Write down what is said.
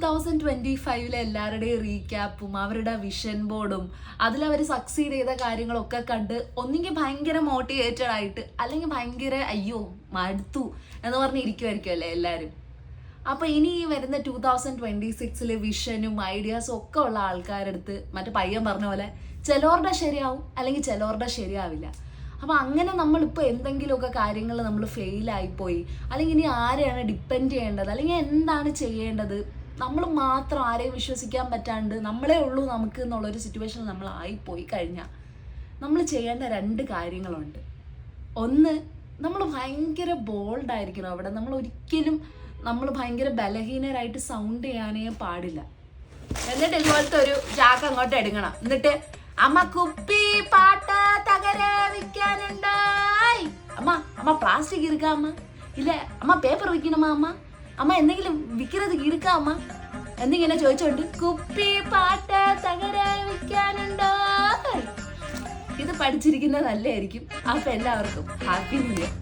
2025 എല്ലാവരുടെയും റീക്യാപ്പും അവരുടെ വിഷൻ ബോർഡും അതിലവർ സക്സീഡ് ചെയ്ത കാര്യങ്ങളൊക്കെ കണ്ട് ഒന്നെങ്കിൽ ഭയങ്കര മോട്ടിവേറ്റഡ് ആയിട്ട് അല്ലെങ്കിൽ ഭയങ്കര അയ്യോ മടുത്തു എന്ന് പറഞ്ഞിരിക്കുമായിരിക്കുമല്ലേ എല്ലാവരും. അപ്പോൾ ഇനി ഈ വരുന്ന 2026 വിഷനും ഐഡിയാസും ഒക്കെ ഉള്ള ആൾക്കാരടുത്ത് മറ്റേ പയ്യൻ പറഞ്ഞ പോലെ ചിലവരുടെ ശരിയാവും അല്ലെങ്കിൽ ചിലവരുടെ ശരിയാവില്ല. അപ്പോൾ അങ്ങനെ നമ്മളിപ്പോൾ എന്തെങ്കിലുമൊക്കെ കാര്യങ്ങൾ നമ്മൾ ഫെയിലായിപ്പോയി അല്ലെങ്കിൽ ഇനി ആരെയാണ് ഡിപ്പെൻഡ് ചെയ്യേണ്ടത് അല്ലെങ്കിൽ എന്താണ് ചെയ്യേണ്ടത്, നമ്മൾ മാത്രം ആരെയും വിശ്വസിക്കാൻ പറ്റാണ്ട് നമ്മളേ ഉള്ളൂ നമുക്ക് എന്നുള്ളൊരു സിറ്റുവേഷനിൽ നമ്മൾ ആയിപ്പോയി കഴിഞ്ഞാൽ നമ്മൾ ചെയ്യേണ്ട 2 കാര്യങ്ങളുണ്ട്. ഒന്ന്, നമ്മൾ ഭയങ്കര ബോൾഡായിരിക്കണം. അവിടെ നമ്മൾ ഭയങ്കര ബലഹീനരായിട്ട് സൗണ്ട് ചെയ്യാനേ പാടില്ല. എന്നിട്ട് ഇതുപോലത്തെ ഒരു ചാക്ക് അങ്ങോട്ട് എടുക്കണം. എന്നിട്ട് അമ്മ കുപ്പി പാട്ട തകര വിൽക്കാനുണ്ടായി, അമ്മ പ്ലാസ്റ്റിക് ഇരിക്കാ അമ്മ, ഇല്ല അമ്മ പേപ്പർ വിൽക്കണമാ അമ്മ എന്തെങ്കിലും വിൽക്കുന്നത് ഇരിക്കാ അമ്മ എന്നിങ്ങനെ ചോദിച്ചോണ്ട് കുപ്പി പാട്ട തകര വിൽക്കാനുണ്ടായി. ഇത് പഠിച്ചിരിക്കുന്നത് നല്ലതായിരിക്കും. അപ്പൊ എല്ലാവർക്കും ഹാപ്പി ന്യൂ ഇയർ.